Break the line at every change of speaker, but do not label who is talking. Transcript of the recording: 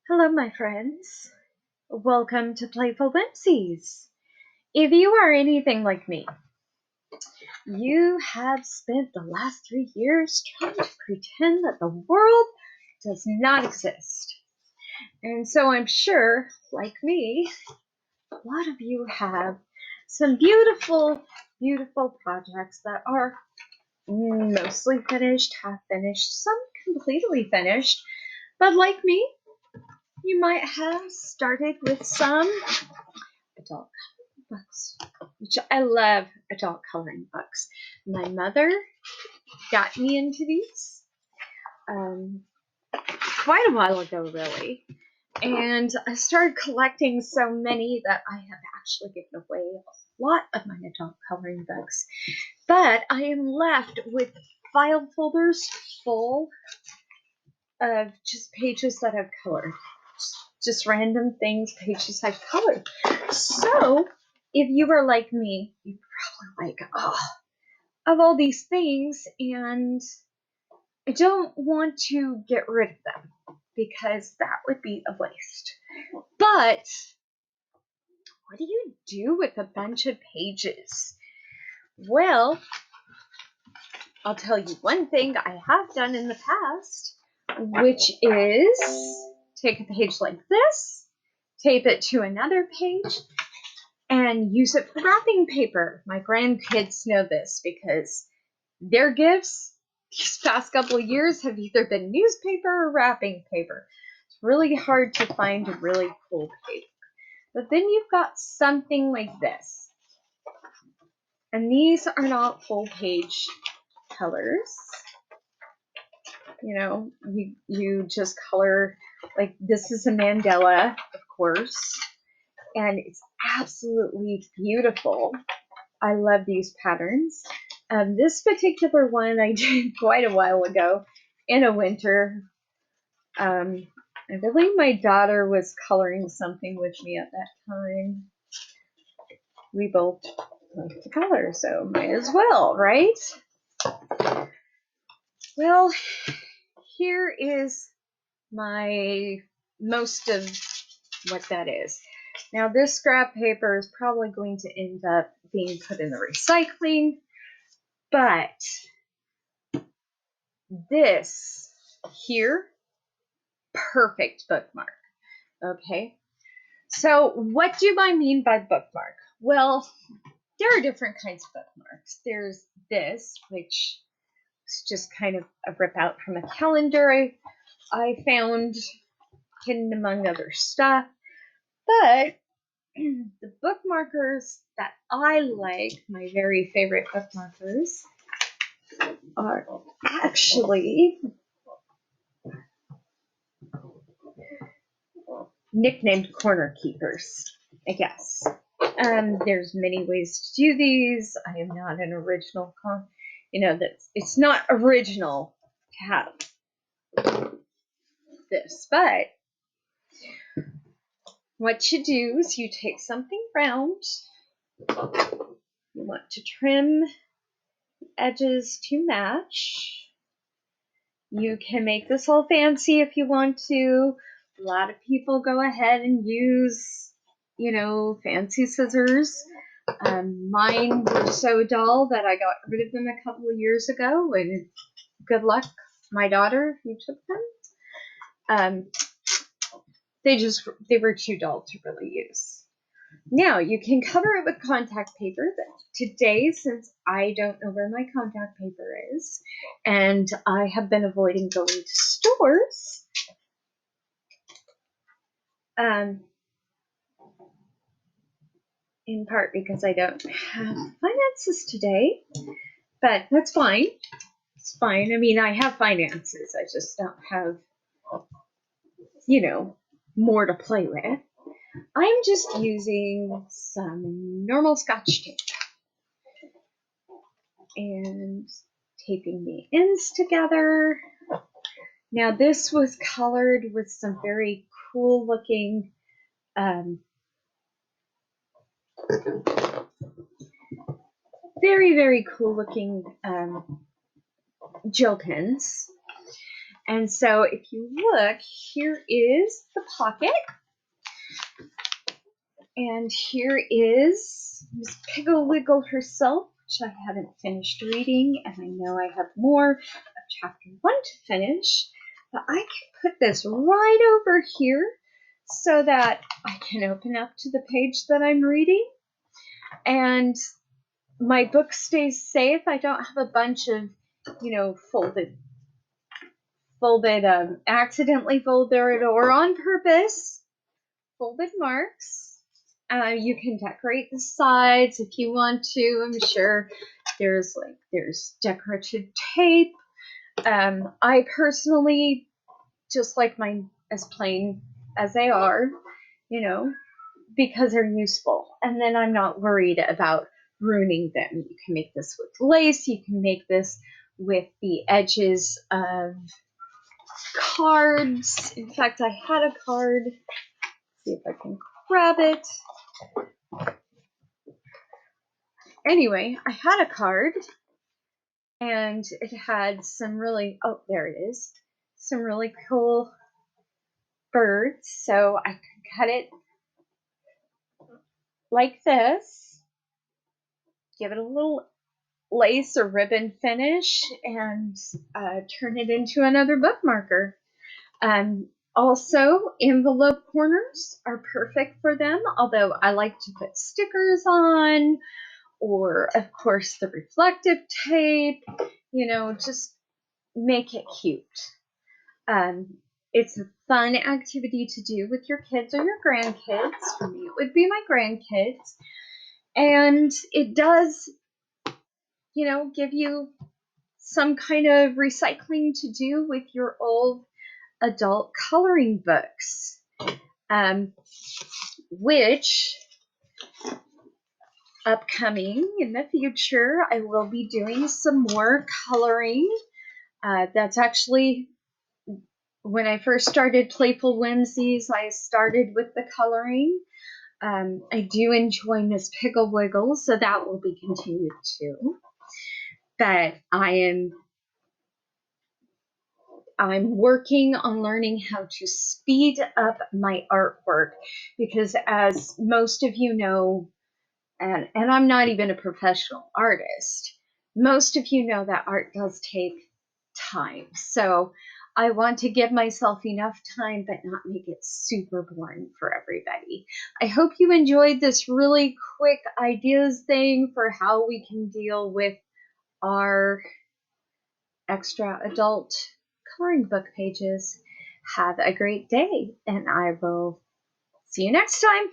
Hello, my friends. Welcome to Playful Whimsies. If you are anything like me, you have spent the last 3 years trying to pretend that the world does not exist. And so I'm sure, like me, a lot of you have some beautiful, beautiful projects that are mostly finished, half finished, some completely finished. But like me, you might have started with some adult books, which I love adult coloring books. My mother got me into these quite a while ago, really. And I started collecting so many that I have actually given away a lot of my adult coloring books. But I am left with file folders full of just pages that I've colored. Just random things, pages I've colored. So, if you are like me, you probably like, of all these things, and I don't want to get rid of them because that would be a waste. But what do you do with a bunch of pages? Well, I'll tell you one thing I have done in the past, which is take a page like this, tape it to another page, and use it for wrapping paper. My grandkids know this because their gifts these past couple of years have either been newspaper or wrapping paper. It's really hard to find a really cool paper. But then you've got something like this. And these are not full page colors. You know, you just color, like this is a mandala, of course. And it's absolutely beautiful. I love these patterns. This particular one I did quite a while ago in a winter. I believe my daughter was coloring something with me at that time. We both like to color, so might as well, right? Well, here is my most of what that is. Now, this scrap paper is probably going to end up being put in the recycling, but this here, perfect bookmark. Okay, so what do I mean by bookmark? Well, there are different kinds of bookmarks. There's this, which is just kind of a rip out from a calendar I found hidden among other stuff. But the bookmarkers that I like, my very favorite bookmarkers, are actually nicknamed corner keepers, I guess. There's many ways to do these. I am not an original it's not original to have this, but what you do is you take something round, you want to trim the edges to match. You can make this all fancy if you want to. A lot of people go ahead and use, fancy scissors. Mine were so dull that I got rid of them a couple of years ago, and good luck, my daughter, who took them. They were too dull to really use. Now, you can cover it with contact paper, but today, since I don't know where my contact paper is, and I have been avoiding going to stores, in part because I don't have finances today, but that's fine. It's fine. I mean, I have finances. I just don't have, more to play with. I'm just using some normal Scotch tape and taping the ends together. Now, this was colored with some very cool looking very, very cool looking gel pens. And so if you look, here is the pocket. And here is Miss Piggle Wiggle herself, which I haven't finished reading, and I know I have more of chapter 1 to finish. But I can put this right over here so that I can open up to the page that I'm reading. And my book stays safe. I don't have a bunch of, accidentally folded or on purpose folded marks. You can decorate the sides if you want to. I'm sure there's decorative tape. I personally just like mine as plain as they are, because they're useful. And then I'm not worried about ruining them. You can make this with lace. You can make this with the edges of cards. In fact, I had a card. Let's see if I can grab it. Anyway, I had a card, and it had some really, there it is, some really cool birds. So I could cut it like this, give it a little lace or ribbon finish, and turn it into another bookmarker. Also, envelope corners are perfect for them, although I like to put stickers on, or of course the reflective tape, just make it cute. It's a fun activity to do with your kids or your grandkids. For me, it would be my grandkids. And it does, give you some kind of recycling to do with your old adult coloring books, which upcoming in the future, I will be doing some more coloring. That's actually when I first started Playful Whimsies, I started with the coloring. I do enjoy Miss Piggle Wiggle, so that will be continued too. But I'm working on learning how to speed up my artwork, because as most of you know, and I'm not even a professional artist, most of you know that art does take time. So I want to give myself enough time, but not make it super boring for everybody. I hope you enjoyed this really quick ideas thing for how we can deal with our extra adult coloring book pages. Have a great day, and I will see you next time.